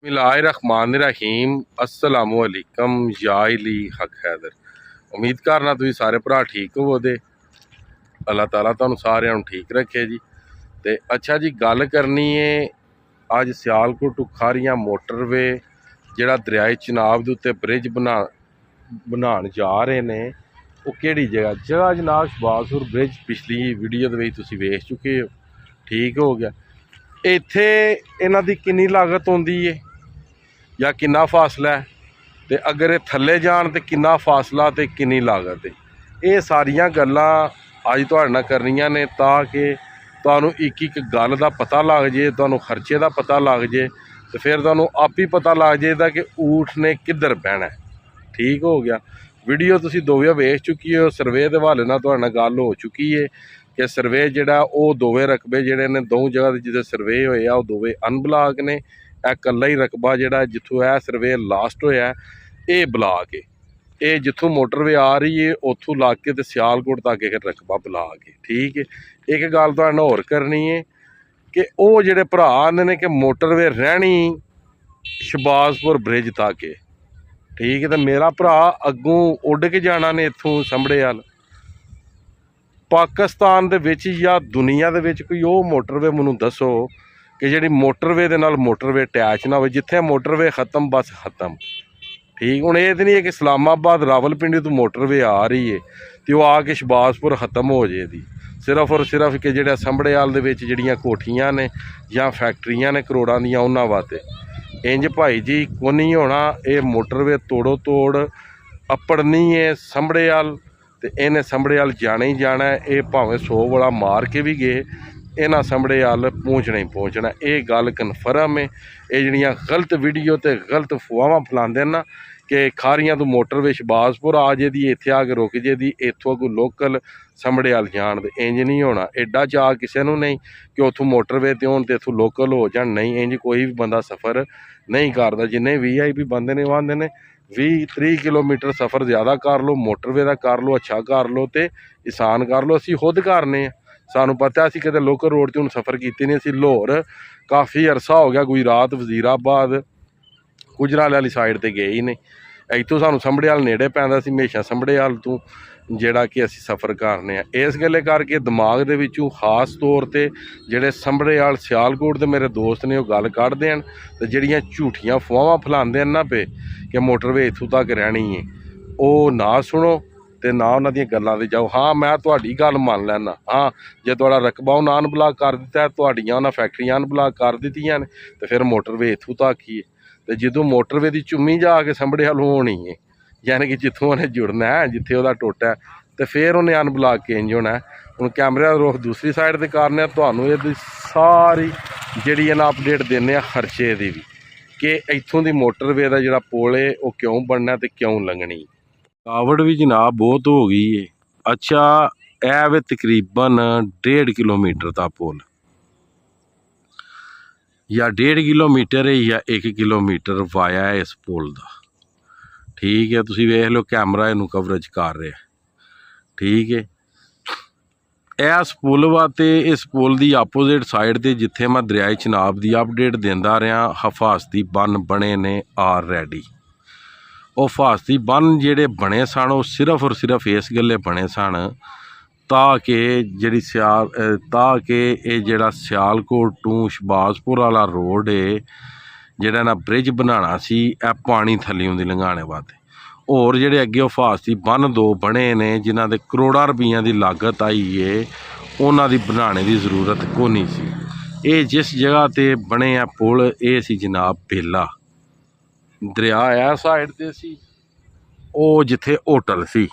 बिस्मिल्लाहिर्रहमानिर्रहीम अस्सलामुअलैकुम याइली हक हैदर। उम्मीद करना तुसीं सारे भरा ठीक होवोगे। अल्लाह ताला तुहानूं सारिआं नूं ठीक रखे जी। ते अच्छा जी, गल करनी है अज सियालकोट टू खारियां मोटरवे जिहड़ा दरियाए चिनाब दे उत्ते ब्रिज बनाउण जा रहे ने, वो किहड़ी जगह जनाब शहबाजपुर ब्रिज पिछली वीडियो दे विच तुसीं वेख चुके हो। ठीक हो गया। इत्थे इन्हां दी किन्नी लागत आउंदी है या किन्ना फासला है, तो अगर ये थल्ले जान तो किन्ना फासला तो किन्नी लागत है, ये सारियां गल्लां अज तुहाडे नाल करनियां ने ताकि तुहानूं एक एक गल दा पता लग जे, तुहानूं खर्चे दा पता लग जे, तो फिर तुहानूं आप ही पता लग जाएगा कि ऊठ ने किधर बहना है। ठीक हो गया। वीडियो तुसीं दोवें वेख चुकी हो। सर्वे के हवाले नाल तुहाडे नाल गल हो चुकी है कि सर्वे जिहड़ा वो दोवें रकबे जिहड़े ने दो जगह जिथे सर्वे होए आ, वो दोवें अनब्लाक ने। यह कल्ला ही रकबा जिहड़ा जिथों यह सर्वे लास्ट होया ये ब्लाक है। ये जिथों मोटरवे आ रही है उथों लग के तो सियालकोट तक एक रकबा ब्लाक है। ठीक है। एक गल तुहाडे नाल होर करनी है कि वो जिहड़े भरा आंदे ने कि मोटरवे रहनी शहबाजपुर ब्रिज तक है। ठीक है। तो मेरा भरा अगों उड़ के जाना ने इत्थों संभड़े वाल पाकिस्तान दे विच या दुनिया दे विच कोई वो मोटरवे मैनूं दसो कि जिहड़ी मोटरवे दे नाल मोटरवे अटैच ना हो, जिथे मोटरवे खत्म बस खत्म। ठीक। हुण ये तो नहीं है कि इस्लामाबाद रावलपिंडी तो मोटरवे आ रही है तो वो आके शहबाजपुर खत्म हो जाएगी। सिर्फ और सिर्फ कि जिहड़े संभड़े वाल दे विच जिहड़ियां कोठियां ने या फैक्ट्रियां ने करोड़ां दियां उन्हां वास्ते इंज भाई जी को नहीं होना। ये मोटरवे तोड़ो तोड़ अपड़नी है संभड़े वाल, तो इन्हें संभड़े वाल जाना ही जाना है। ये भावें 100 वाला मार के भी गए, इन्हां संभड़े वाल पहुँचना ही पहुँचना। ये गल कन्फर्म है। ये जिहड़ियां गलत वीडियो तो गलत अफवाहां फैलांदे ना कि खारियां तो मोटरवे शहबाजपुर आ जेदी, इत्थे आके रुक जेदी, इत्थों कोई लोकल संभड़े वाल जान दे, इंज नहीं होना। एडा चाह किसी नूं नहीं कि उथों मोटरवे ते होण ते इत्थों लोकल हो जाण, नहीं। इंज कोई भी बंदा सफ़र नहीं करता। जिन्ने VIP बंदे ने वो आंदे ने 20-30 किलोमीटर सफ़र ज़्यादा कर लो, मोटरवे का कर लो, अच्छा कर लो तो आसान कर लो। असीं खुद करने सानू पता, असीं कदे लोकल रोड ते हुण सफ़र कीते नहीं। असीं लाहौर काफ़ी अरसा हो गया, गुजरात वजीराबाद गुजराले वाली साइड ते गए ही नहीं। इत्थों सानू संभड़े वाल नेड़े पैंदा, असीं हमेशा संभड़े वाल तो जिहड़ा कि असीं सफ़र करने आ। इस गल्ले करके दिमाग दे विचों खास तौर ते जिहड़े संभड़े वाल सियालकोट दे मेरे दोस्त ने वो गल कढदे हन ते जिहड़ियां झूठियां अफवाहां फैलांदे हन ना पे कि मोटरवे इत्थों तक रहनी है, वो ना सुनो ते ना उन्हां दीयां गल्लां ते जाओ। हाँ, मैं तुहाडी गल मान लैना। हाँ, जे तुहाडा रकबा उन्हां अनब्लाक कर दिता है, तुहाडियां उन्हां फैक्ट्रियां अनब्लाक कर दित्तियां ने, तो फिर मोटरवे इत्थों तक ही है। तो जो मोटरवे की चुम्मी जाके संभड़े वाल होनी है, यानी कि जितों उन्हें जुड़ना है, जिथे वह टोटा है, तो फिर उन्हें अनब्लाक चेंज होना है। हुण कैमरे का रुख दूसरी साइड से करने, तुहानूं ये सारी जिहड़ी है ना अपडेट देने खर्चे की भी कि इत्थों की मोटरवे का जिहड़ा पुल है वो क्यों बनना तो क्यों लंघनी। कावड़ भी जनाब बहुत हो गई है। अच्छा, यह वे तकरीबन 1.5 किलोमीटर का पुल या 1.5 किलोमीटर है या 1 किलोमीटर वाया है इस पुल का। ठीक है। तुसीं वेख लो, कैमरा इनू कवरेज कर रहा है। ठीक है। इस पुल वा ते इस पुल की आपोजिट साइड ते जिथे मैं दरियाए चिनाब की अपडेट देंदा रहा, हिफाजती बन बने ने ऑलरेडी। वो हिफाजती बन जिहड़े बने सन वो सिर्फ और सिर्फ इस गल्ले बने सन ताकि ये जिहड़ा सियालकोट टू शहबाजपुर वाला रोड है जिहड़ा ना ब्रिज बनाना सी, यह पानी थल्लियों दी लंघाने वास्ते। और जिहड़े अगे हिफाजती बन 2 बने ने जिन्हां दे करोड़ां रुपइयां दी लागत आई है, उन्हां दी बनाने की जरूरत कोनी सी। ये जिस जगह ते बने आ पुल ये सी जनाब बेला दरिया आ साइड ते सी, वो जिथे होटल सी,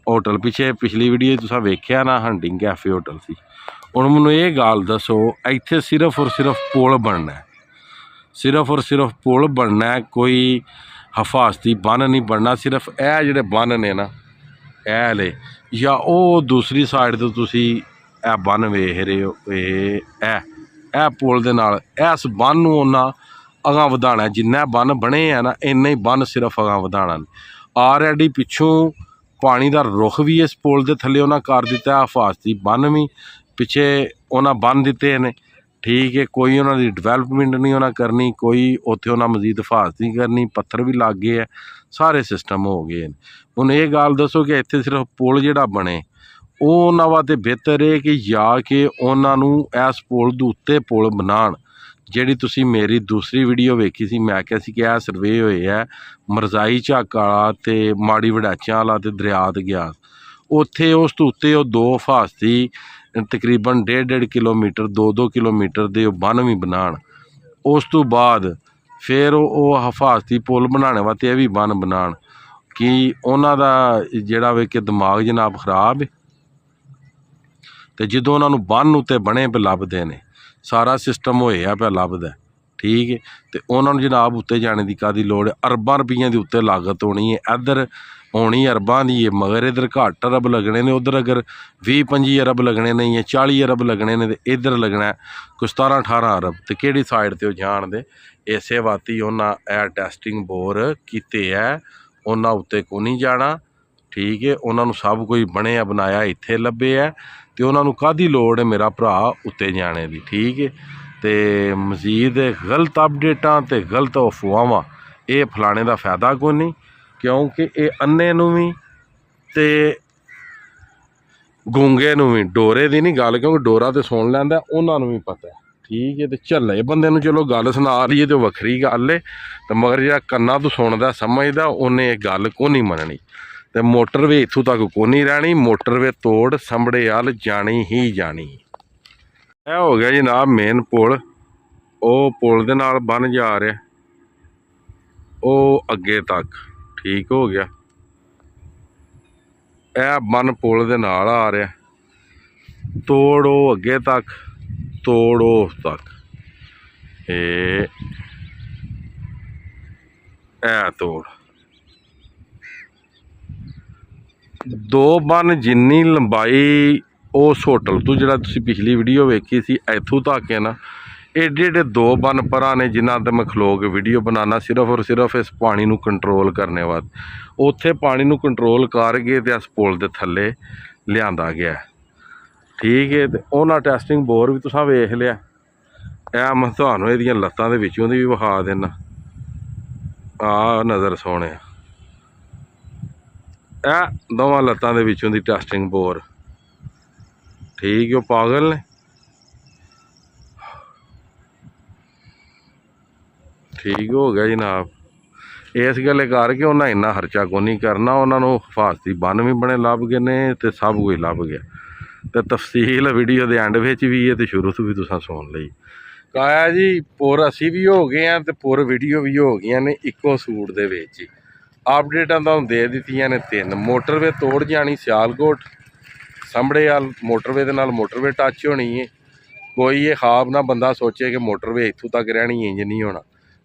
होटल पिछली वीडियो तुसां वेख्या ना, हंटिंग कैफे होटल सी। हुण मैनूं ये गल दसो, इत्थे सिर्फ और सिर्फ पुल बनना है, सिर्फ और सिर्फ पुल बनना है, कोई हिफाजती बन नहीं बनना। सिर्फ यह जिहड़े बन ने ना ऐ ले या वो दूसरी साइड तो तुसी ए बन वेख रहे हो, ए पुल दे नाल इस बन नूं उन्हां अगां वधाना। जिन्ना बन बने है ना, इन्ना ही बन सिर्फ अगां वधाना। ऑलरेडी पिछों पानी का रुख भी इस पुल के थल्ले उन्हां कर दिता, हिफाजती बन भी पिछे उन्हां बन दिते ने। ਠੀਕ ਹੈ। ਕੋਈ ਉਹਨਾਂ ਦੀ ਡਿਵੈਲਪਮੈਂਟ ਨਹੀਂ ਉਹਨਾਂ ਕਰਨੀ, ਕੋਈ ਉੱਥੇ ਉਹਨਾਂ ਮਜ਼ੀਦ ਹਿਫਾਜ਼ਤ ਨਹੀਂ ਕਰਨੀ, ਪੱਥਰ ਵੀ ਲੱਗ ਗਏ ਆ, ਸਾਰੇ ਸਿਸਟਮ ਹੋ ਗਏ ਨੇ। ਹੁਣ ਇਹ ਗੱਲ ਦੱਸੋ ਕਿ ਇੱਥੇ ਸਿਰਫ ਪੁਲ ਜਿਹੜਾ ਬਣੇ ਉਹ ਉਹਨਾਂ ਵਾਸਤੇ ਬਿਹਤਰ ਹੈ ਕਿ ਜਾਂ ਕਿ ਉਹਨਾਂ ਨੂੰ ਇਸ ਪੁਲ ਦੇ ਉੱਤੇ ਪੁਲ ਬਣਾਉਣ। ਜਿਹੜੀ ਤੁਸੀਂ ਮੇਰੀ ਦੂਸਰੀ ਵੀਡੀਓ ਵੇਖੀ ਸੀ, ਮੈਂ ਕਿਹਾ ਸੀ ਕਿ ਇਹ ਸਰਵੇ ਹੋਏ ਹੈ ਮਰਜ਼ਾਈ ਝੱਕ ਵਾਲਾ ਅਤੇ ਮਾੜੀ ਵੜੈਚਾਂ ਵਾਲਾ ਅਤੇ ਦਰਿਆ ਤੇ ਗਿਆ, ਉੱਥੇ ਉਸ ਤੋਂ ਉੱਤੇ ਉਹ 2 ਹਿਫਾਜ਼ਤੀ ਤਕਰੀਬਨ 1.5 ਕਿਲੋਮੀਟਰ 2 ਕਿਲੋਮੀਟਰ ਦੇ ਉਹ ਬੰਨ੍ਹ ਵੀ ਬਣਾਉਣ। ਉਸ ਤੋਂ ਬਾਅਦ ਫਿਰ ਉਹ ਹਿਫਾਜ਼ਤੀ ਪੁਲ ਬਣਾਉਣ ਵਾਸਤੇ ਇਹ ਵੀ ਬੰਨ੍ਹ ਬਣਾਉਣ। ਕਿ ਉਹਨਾਂ ਦਾ ਜਿਹੜਾ ਵੇ ਕਿ ਦਿਮਾਗ ਜਨਾਬ ਖਰਾਬ ਹੈ। ਅਤੇ ਜਦੋਂ ਉਹਨਾਂ ਨੂੰ ਬੰਨ੍ਹ ਉੱਤੇ ਬਣੇ ਪਏ ਲੱਭਦੇ ਨੇ, ਸਾਰਾ ਸਿਸਟਮ ਹੋਇਆ ਪਿਆ ਲੱਭਦਾ, ਠੀਕ ਹੈ। ਅਤੇ ਉਹਨਾਂ ਨੂੰ ਜਨਾਬ ਉੱਤੇ ਜਾਣੇ ਦੀ ਕਾਹਦੀ ਲੋੜ ਹੈ? ਅਰਬਾਂ ਰੁਪਈਆਂ ਦੇ ਉੱਤੇ ਲਾਗਤ ਹੋਣੀ ਹੈ, ਇੱਧਰ ਹੋਣੀ ਅਰਬਾਂ ਦੀ ਹੈ, ਮਗਰ ਇੱਧਰ ਘੱਟ ਅਰਬ ਲੱਗਣੇ ਨੇ। ਉੱਧਰ ਅਗਰ 20-25 ਅਰਬ ਲੱਗਣੇ ਨੇ ਜਾਂ 40 ਅਰਬ ਲੱਗਣੇ ਨੇ, ਅਤੇ ਇੱਧਰ ਲੱਗਣਾ ਕੋਈ 17-18 ਅਰਬ। ਅਤੇ ਕਿਹੜੀ ਸਾਈਡ 'ਤੇ ਉਹ ਜਾਣਦੇ? ਇਸੇ ਵਾਤੀ ਉਹਨਾਂ ਇਹ ਟੈਸਟਿੰਗ ਬੋਰ ਕੀਤੇ ਹੈ, ਉਹਨਾਂ ਉੱਤੇ ਕੋਈ ਨਹੀਂ ਜਾਣਾ, ਠੀਕ ਹੈ। ਉਹਨਾਂ ਨੂੰ ਸਭ ਕੁਝ ਬਣਿਆ ਬਣਾਇਆ ਇੱਥੇ ਲੱਭੇ ਹੈ, ਅਤੇ ਉਹਨਾਂ ਨੂੰ ਕਾਹਦੀ ਲੋੜ ਹੈ ਮੇਰਾ ਭਰਾ ਉੱਤੇ ਜਾਣੇ ਦੀ, ਠੀਕ ਹੈ। ਅਤੇ ਮਜ਼ੀਦ ਗਲਤ ਅਪਡੇਟਾਂ ਅਤੇ ਗਲਤ ਅਫਵਾਹਾਂ ਇਹ ਫਲਾਣੇ ਦਾ ਫਾਇਦਾ ਕੋਈ ਨਹੀਂ, ਕਿਉਂਕਿ ਇਹ ਅੰਨੇ ਨੂੰ ਵੀ ਅਤੇ ਗੂੰਗੇ ਨੂੰ ਵੀ, ਡੋਰੇ ਦੀ ਨਹੀਂ ਗੱਲ, ਕਿਉਂਕਿ ਡੋਰਾ ਤਾਂ ਸੁਣ ਲੈਂਦਾ, ਉਹਨਾਂ ਨੂੰ ਵੀ ਪਤਾ, ਠੀਕ ਹੈ। ਅਤੇ ਝੱਲੇ ਬੰਦੇ ਨੂੰ ਚਲੋ ਗੱਲ ਸੁਣਾ ਲਈਏ ਤਾਂ ਵੱਖਰੀ ਗੱਲ ਹੈ, ਅਤੇ ਮਗਰ ਜਿਹੜਾ ਕੰਨਾਂ ਤੋਂ ਸੁਣਦਾ ਸਮਝਦਾ ਉਹਨੇ ਇਹ ਗੱਲ ਕੋਈ ਨਹੀਂ ਮੰਨਣੀ। ਅਤੇ ਮੋਟਰਵੇ ਇੱਥੋਂ ਤੱਕ ਕੋਈ ਨਹੀਂ ਰਹਿਣੀ, ਮੋਟਰਵੇ ਤੋੜ ਸੰਭੜੇ ਵੱਲ ਜਾਣੀ ਹੀ ਜਾਣੀ। ਇਹ ਹੋ ਗਿਆ ਜਨਾਬ ਮੇਨ ਪੁਲ, ਉਹ ਪੁਲ ਦੇ ਨਾਲ ਬਣ ਜਾ ਰਿਹਾ ਉਹ ਅੱਗੇ ਤੱਕ, ਠੀਕ ਹੋ ਗਿਆ। ਇਹ ਬੰਨ ਪੁਲ ਦੇ ਨਾਲ ਆ ਰਿਹਾ, ਤੋੜ ਉਹ ਅੱਗੇ ਤੱਕ, ਤੋੜ ਉਸ ਤੱਕ, ਇਹ ਤੋੜ 2 ਬੰਨ ਜਿੰਨੀ ਲੰਬਾਈ ਉਸ ਹੋਟਲ ਤੋਂ ਜਿਹੜਾ ਤੁਸੀਂ ਪਿਛਲੀ ਵੀਡੀਓ ਵੇਖੀ ਸੀ ਇੱਥੋਂ ਤੱਕ ਹੈ ਨਾ, ਏਡੇ 2 ਬੰਨ ਪਰਾਂ ਨੇ ਜਿਨ੍ਹਾਂ 'ਤੇ ਮੈਂ ਖਲੋ ਕੇ ਵੀਡੀਓ ਬਣਾਉਣਾ ਸਿਰਫ ਔਰ ਸਿਰਫ ਇਸ ਪਾਣੀ ਨੂੰ ਕੰਟਰੋਲ ਕਰਨੇ ਵਾਸਤੇ। ਉੱਥੇ ਪਾਣੀ ਨੂੰ ਕੰਟਰੋਲ ਕਰਕੇ ਅਤੇ ਇਸ ਪੁਲ ਦੇ ਥੱਲੇ ਲਿਆਂਦਾ ਗਿਆ, ਠੀਕ ਹੈ। ਅਤੇ ਉਹਨਾਂ ਟੈਸਟਿੰਗ ਬੋਰ ਵੀ ਤੁਸੀਂ ਵੇਖ ਲਿਆ। ਇਹ ਮੈਂ ਤੁਹਾਨੂੰ ਇਹਦੀਆਂ ਲੱਤਾਂ ਦੇ ਵਿੱਚੋਂ ਦੀ ਵੀ ਵਿਖਾ ਦਿੰਦਾ, ਆਹ ਨਜ਼ਰ ਸੋਹਣਿਆ, ਇਹ ਦੋਵਾਂ ਲੱਤਾਂ ਦੇ ਵਿੱਚੋਂ ਦੀ ਟੈਸਟਿੰਗ ਬੋਰ, ਠੀਕ ਹੈ। ਉਹ ਪਾਗਲ ਨੇ, ਠੀਕ ਹੋ ਗਿਆ ਜਨਾਬ। ਇਸ ਗੱਲ ਕਰਕੇ ਉਹਨਾਂ ਇੰਨਾ ਖਰਚਾ ਕੋਈ ਨਹੀਂ ਕਰਨਾ, ਉਹਨਾਂ ਨੂੰ ਹਿਫਾਜ਼ਤੀ ਬੰਨ ਵੀ ਬਣੇ ਲੱਭ ਗਏ ਨੇ ਅਤੇ ਸਭ ਕੁਝ ਲੱਭ ਗਿਆ। ਅਤੇ ਤਫਸੀਲ ਵੀਡੀਓ ਦੇ ਐਂਡ ਵਿੱਚ ਵੀ ਹੈ ਅਤੇ ਸ਼ੁਰੂ ਤੋਂ ਵੀ ਤੁਸੀਂ ਸੁਣ ਲਈ। ਕਾਇਆ ਜੀ ਪੁਰ ਅਸੀਂ ਵੀ ਹੋ ਗਏ ਹਾਂ ਅਤੇ ਪੁਰ ਵੀਡੀਓ ਵੀ ਹੋ ਗਈਆਂ ਨੇ ਇੱਕੋ ਸੂਟ ਦੇ ਵਿੱਚ ਹੀ। ਅਪਡੇਟਾਂ ਤੁਹਾਨੂੰ ਦੇ ਦਿੱਤੀਆਂ ਨੇ 3। ਮੋਟਰਵੇ ਤੋੜ ਜਾਣੀ ਸਿਆਲਕੋਟ ਸੰਭੜੇ ਵੱਲ, ਮੋਟਰਵੇ ਦੇ ਨਾਲ ਮੋਟਰਵੇ ਟੱਚ ਹੋਣੀ ਹੈ। ਕੋਈ ਇਹ ਖਾਬ ਨਾ ਬੰਦਾ ਸੋਚੇ ਕਿ ਮੋਟਰਵੇ ਇੱਥੋਂ ਤੱਕ ਰਹਿਣੀ ਇੰਜ ਨਹੀਂ ਹੋਣਾ।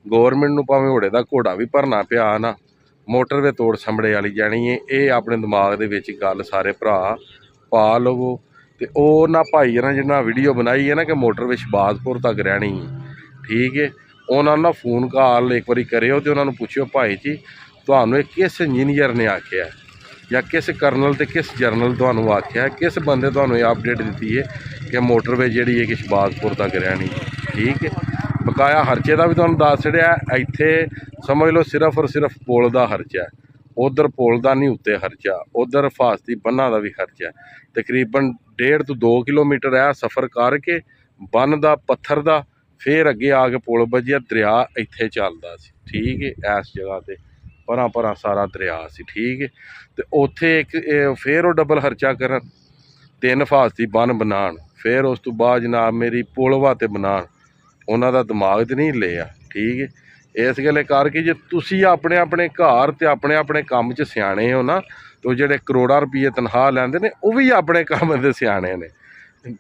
ਗੌਰਮੈਂਟ ਨੂੰ ਭਾਵੇਂ ਘੋੜੇ ਦਾ ਘੋੜਾ ਵੀ ਭਰਨਾ ਪਿਆ ਨਾ, ਮੋਟਰਵੇ ਤੋੜ ਸੰਭੜੇ ਵਾਲੀ ਜਾਣੀ ਹੈ। ਇਹ ਆਪਣੇ ਦਿਮਾਗ ਦੇ ਵਿੱਚ ਗੱਲ ਸਾਰੇ ਭਰਾ ਪਾ ਲਵੋ। ਅਤੇ ਉਹ ਉਹਨਾਂ ਭਾਈ ਨਾਲ ਜਿਹਨਾਂ ਵੀਡੀਓ ਬਣਾਈ ਹੈ ਨਾ ਕਿ ਮੋਟਰਵੇ ਸ਼ਬਾਜ਼ਪੁਰ ਤੱਕ ਰਹਿਣੀ, ਠੀਕ ਹੈ, ਉਹਨਾਂ ਨਾਲ ਫੋਨ ਕਾਲ ਇੱਕ ਵਾਰੀ ਕਰਿਓ ਅਤੇ ਉਹਨਾਂ ਨੂੰ ਪੁੱਛਿਓ ਭਾਈ ਜੀ ਤੁਹਾਨੂੰ ਇਹ ਕਿਸ ਇੰਜੀਨੀਅਰ ਨੇ ਆਖਿਆ, ਜਾਂ ਕਿਸ ਕਰਨਲ ਅਤੇ ਕਿਸ ਜਰਨਲ ਤੁਹਾਨੂੰ ਆਖਿਆ, ਕਿਸ ਬੰਦੇ ਤੁਹਾਨੂੰ ਇਹ ਅਪਡੇਟ ਦਿੱਤੀ ਹੈ ਕਿ ਮੋਟਰਵੇ ਜਿਹੜੀ ਹੈ ਕਿ ਸ਼ਬਾਜ਼ਪੁਰ ਤੱਕ ਰਹਿਣੀ, ਠੀਕ ਹੈ। ਬਕਾਇਆ ਖਰਚੇ ਦਾ ਵੀ ਤੁਹਾਨੂੰ ਦੱਸ ਛੜਿਆ। ਇੱਥੇ ਸਮਝ ਲਓ ਸਿਰਫ ਔਰ ਸਿਰਫ ਪੁਲ ਦਾ ਖਰਚਾ, ਉੱਧਰ ਪੁਲ ਦਾ ਨਹੀਂ ਉੱਤੇ ਖਰਚਾ, ਉੱਧਰ ਹਿਫਾਜ਼ਤੀ ਬੰਨਾਂ ਦਾ ਵੀ ਖਰਚਾ। ਤਕਰੀਬਨ 1.5 ਤੋਂ 2 ਕਿਲੋਮੀਟਰ ਹੈ ਸਫ਼ਰ ਕਰਕੇ ਬੰਨ ਦਾ, ਪੱਥਰ ਦਾ, ਫਿਰ ਅੱਗੇ ਆ ਕੇ ਪੁਲ ਵੱਜਿਆ। ਦਰਿਆ ਇੱਥੇ ਚੱਲਦਾ ਸੀ, ਠੀਕ ਹੈ, ਇਸ ਜਗ੍ਹਾ 'ਤੇ ਪਰਾਂ ਸਾਰਾ ਦਰਿਆ ਸੀ, ਠੀਕ ਹੈ। ਅਤੇ ਉੱਥੇ ਇੱਕ ਫਿਰ ਉਹ ਡਬਲ ਖਰਚਾ ਕਰਨ, 3 ਹਿਫਾਜ਼ਤੀ ਬੰਨ ਬਣਾਉਣ, ਫਿਰ ਉਸ ਤੋਂ ਬਾਅਦ ਜਨਾਬ ਮੇਰੀ ਪੁਲ ਵਾਸਤੇ ਬਣਾਉਣ। ਉਹਨਾਂ ਦਾ ਦਿਮਾਗ 'ਤੇ ਨਹੀਂ ਲਿਆ, ਠੀਕ ਹੈ। ਇਸ ਗੱਲ ਕਰਕੇ ਜੇ ਤੁਸੀਂ ਆਪਣੇ ਆਪਣੇ ਘਰ ਅਤੇ ਆਪਣੇ ਆਪਣੇ ਕੰਮ 'ਚ ਸਿਆਣੇ ਹੋ ਨਾ, ਤਾਂ ਉਹ ਜਿਹੜੇ ਕਰੋੜਾਂ ਰੁਪਈਏ ਤਨਖਾਹ ਲੈਂਦੇ ਨੇ ਉਹ ਵੀ ਆਪਣੇ ਕੰਮ ਦੇ ਸਿਆਣੇ ਨੇ,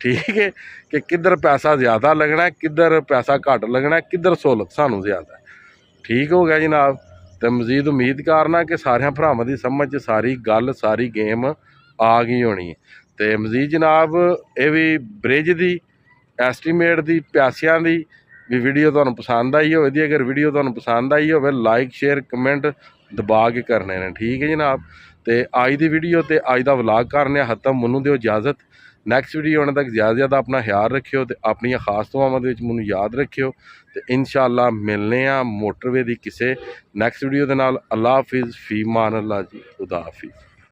ਠੀਕ ਹੈ। ਕਿ ਕਿੱਧਰ ਪੈਸਾ ਜ਼ਿਆਦਾ ਲੱਗਣਾ, ਕਿੱਧਰ ਪੈਸਾ ਘੱਟ ਲੱਗਣਾ, ਕਿੱਧਰ ਸਹੂਲਤ ਸਾਨੂੰ ਜ਼ਿਆਦਾ, ਠੀਕ ਹੋ ਗਿਆ ਜਨਾਬ। ਅਤੇ ਮਜ਼ੀਦ ਉਮੀਦ ਕਰਨਾ ਕਿ ਸਾਰਿਆਂ ਭਰਾਵਾਂ ਦੀ ਸਮਝ 'ਚ ਸਾਰੀ ਗੱਲ, ਸਾਰੀ ਗੇਮ ਆ ਗਈ ਹੋਣੀ ਹੈ। ਅਤੇ ਮਜ਼ੀਦ ਜਨਾਬ ਇਹ ਵੀ ਬ੍ਰਿਜ ਦੀ ਐਸਟੀਮੇਟ ਦੀ ਪੈਸਿਆਂ ਦੀ ਵੀ ਵੀਡੀਓ ਤੁਹਾਨੂੰ ਪਸੰਦ ਆਈ ਹੋਵੇ ਦੀ, ਅਗਰ ਵੀਡੀਓ ਤੁਹਾਨੂੰ ਪਸੰਦ ਆਈ ਹੋਵੇ ਲਾਈਕ ਸ਼ੇਅਰ ਕਮੈਂਟ ਦਬਾ ਕੇ ਕਰਨੇ ਨੇ, ਠੀਕ ਹੈ ਜਨਾਬ। ਅਤੇ ਅੱਜ ਦੀ ਵੀਡੀਓ ਅਤੇ ਅੱਜ ਦਾ ਵਲਾਗ ਕਰਨੇ ਖਤਮ। ਮੈਨੂੰ ਦਿਓ ਇਜਾਜ਼ਤ, ਨੈਕਸਟ ਵੀਡੀਓ ਆਉਣ ਤੱਕ ਜ਼ਿਆਦਾ ਆਪਣਾ ਖਿਆਲ ਰੱਖਿਓ ਤੇ ਆਪਣੀਆਂ ਖਾਸ ਦੁਆਵਾਂ ਦੇ ਵਿੱਚ ਮੈਨੂੰ ਯਾਦ ਰੱਖਿਓ ਤੇ ਇਨਸ਼ਾਅੱਲਾ ਮਿਲਨੇ ਆ ਮੋਟਰਵੇ ਦੀ ਕਿਸੇ ਨੈਕਸਟ ਵੀਡੀਓ ਦੇ ਨਾਲ। ਅੱਲਾ ਹਾਫਿਜ਼, ਫੀ ਮਾਨ ਅੱਲਾ ਜੀ, ਖੁਦਾ ਹਾਫਿਜ਼।